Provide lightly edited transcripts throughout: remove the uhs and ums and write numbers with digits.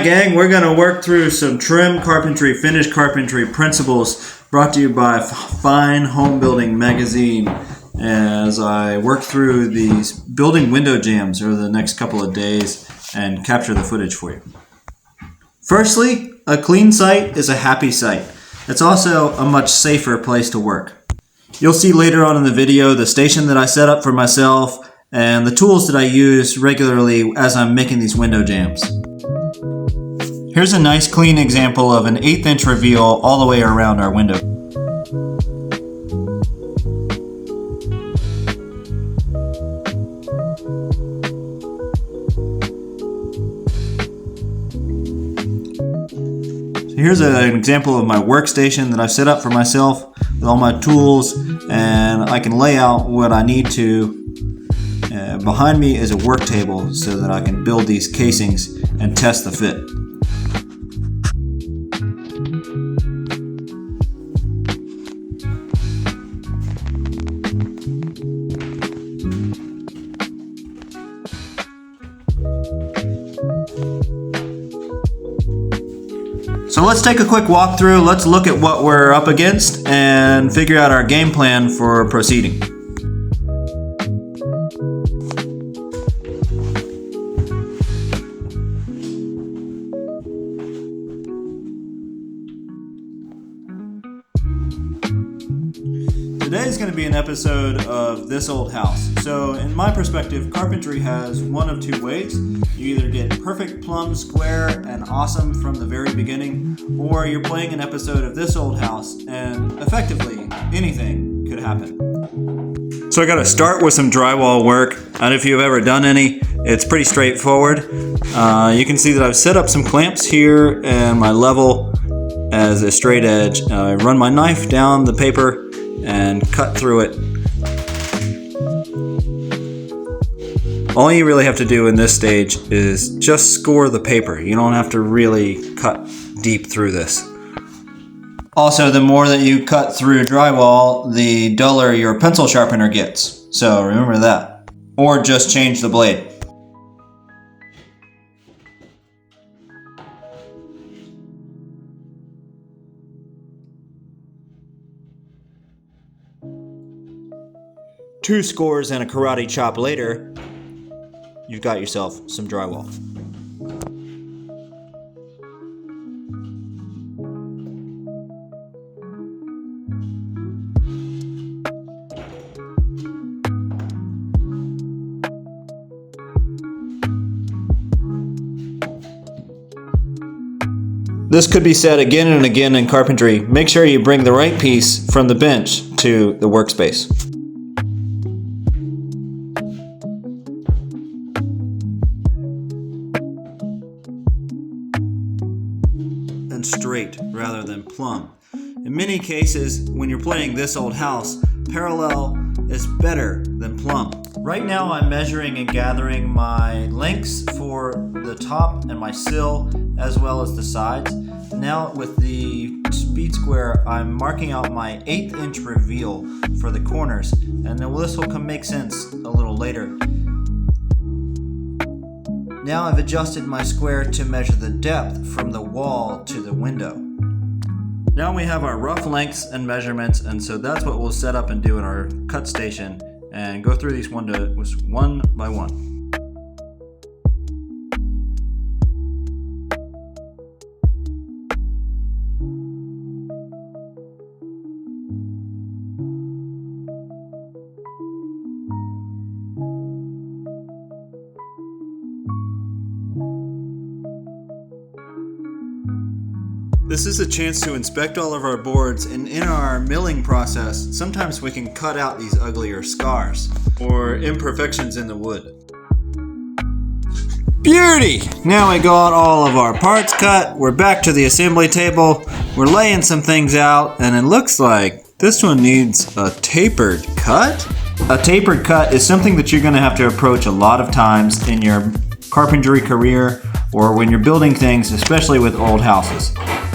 Alright gang, we're going to work through some trim carpentry, finished carpentry principles brought to you by Fine Home Building Magazine as I work through these building window jambs over the next couple of days and capture the footage for you. Firstly, a clean site is a happy site. It's also a much safer place to work. You'll see later on in the video the station that I set up for myself and the tools that I use regularly as I'm making these window jambs. Here's a nice clean example of an 1/8 inch reveal all the way around our window. So here's an example of my workstation that I've set up for myself with all my tools, and I can lay out what I need to. Behind me is a work table so that I can build these casings and test the fit. So let's take a quick walkthrough. Let's look at what we're up against and figure out our game plan for proceeding. Today is going to be an episode of This Old House. So in my perspective, carpentry has one of two ways. You either get perfect plumb, square, and awesome from the very beginning, or you're playing an episode of This Old House and effectively anything could happen. So I got to start with some drywall work. I don't know if you've ever done any. It's pretty straightforward. You can see that I've set up some clamps here and my level as a straight edge. I run my knife down the paper and cut through it. All you really have to do in this stage is just score the paper. You don't have to really cut deep through this. Also, the more that you cut through drywall, the duller your pencil sharpener gets. So remember that. Or just change the blade. Two scores and a karate chop later, you've got yourself some drywall. This could be said again and again in carpentry. Make sure you bring the right piece from the bench to the workspace. And straight rather than plumb. In many cases, when you're playing This Old House, parallel is better than plumb. Right now I'm measuring and gathering my lengths for the top and my sill as well as the sides. Now with the speed square, I'm marking out my 1/8 inch reveal for the corners, and then this will make sense a little later. Now I've adjusted my square to measure the depth from the wall to the window. Now we have our rough lengths and measurements, and so that's what we'll set up and do in our cut station and go through these windows one by one. This is a chance to inspect all of our boards, and in our milling process, sometimes we can cut out these uglier scars or imperfections in the wood. Beauty! Now we got all of our parts cut, we're back to the assembly table, we're laying some things out, and it looks like this one needs a tapered cut. A tapered cut is something that you're going to have to approach a lot of times in your carpentry career or when you're building things, especially with old houses.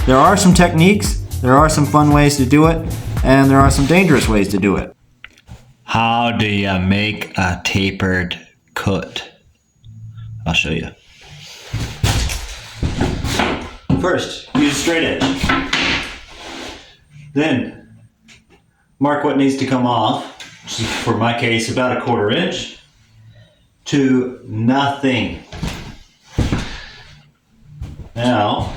There are some techniques, there are some fun ways to do it, and there are some dangerous ways to do it. How do you make a tapered cut? I'll show you. First, use a straight edge. Then, mark what needs to come off, which is, for my case, about a 1/4 inch to nothing. Now,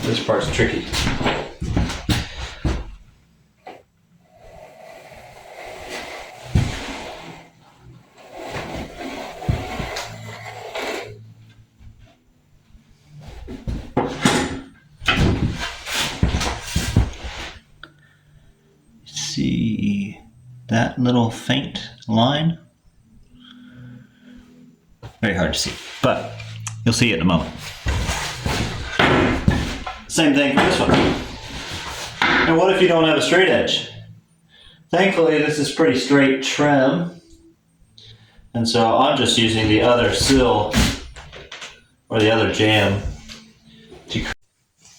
this part's tricky. See that little faint line? Very hard to see, but you'll see it in a moment. Same thing for this one. And what if you don't have a straight edge? Thankfully, this is pretty straight trim, and so I'm just using the other sill or the other jamb.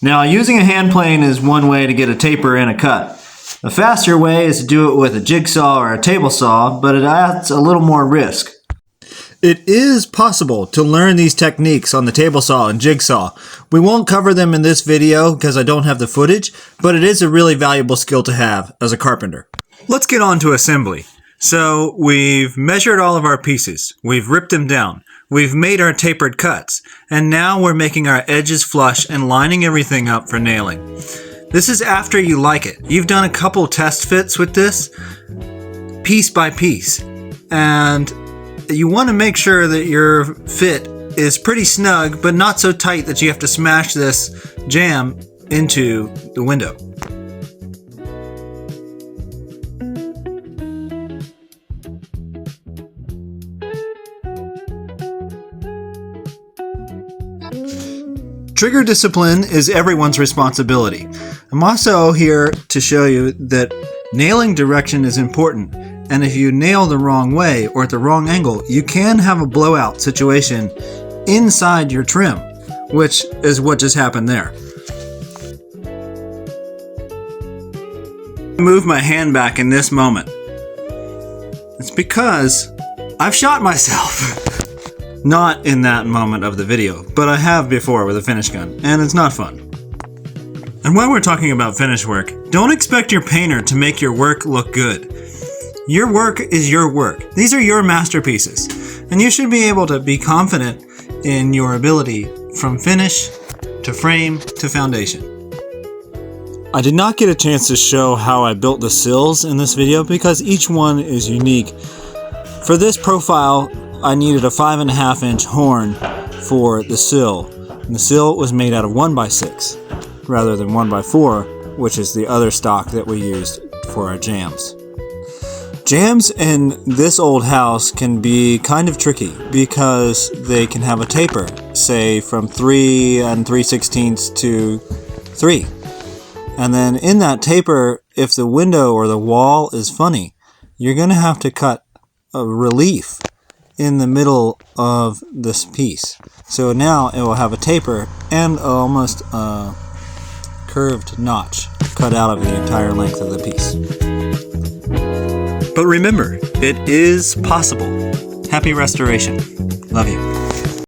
Now, using a hand plane is one way to get a taper and a cut. A faster way is to do it with a jigsaw or a table saw, but it adds a little more risk. It is possible to learn these techniques on the table saw and jigsaw. We won't cover them in this video because I don't have the footage, but it is a really valuable skill to have as a carpenter. Let's get on to assembly. So we've measured all of our pieces. We've ripped them down. We've made our tapered cuts. And now we're making our edges flush and lining everything up for nailing. This is after you like it. You've done a couple test fits with this, piece by piece. And you want to make sure that your fit is pretty snug, but not so tight that you have to smash this jamb into the window. Trigger discipline is everyone's responsibility. I'm also here to show you that nailing direction is important, and if you nail the wrong way or at the wrong angle, you can have a blowout situation inside your trim, which is what just happened there. I move my hand back in this moment. It's because I've shot myself. Not in that moment of the video, but I have before with a finish gun, and it's not fun. And while we're talking about finish work, don't expect your painter to make your work look good. Your work is your work. These are your masterpieces, and you should be able to be confident in your ability from finish to frame to foundation. I did not get a chance to show how I built the sills in this video because each one is unique. For this profile, I needed a 5.5 inch horn for the sill, and the sill was made out of 1x6 rather than 1x4, which is the other stock that we used for our jambs. Jambs in this old house can be kind of tricky because they can have a taper, say from 3 3/16 to 3. And then in that taper, if the window or the wall is funny, you're going to have to cut a relief in the middle of this piece. So now it will have a taper and almost a curved notch cut out of the entire length of the piece. But remember, it is possible. Happy restoration. Love you.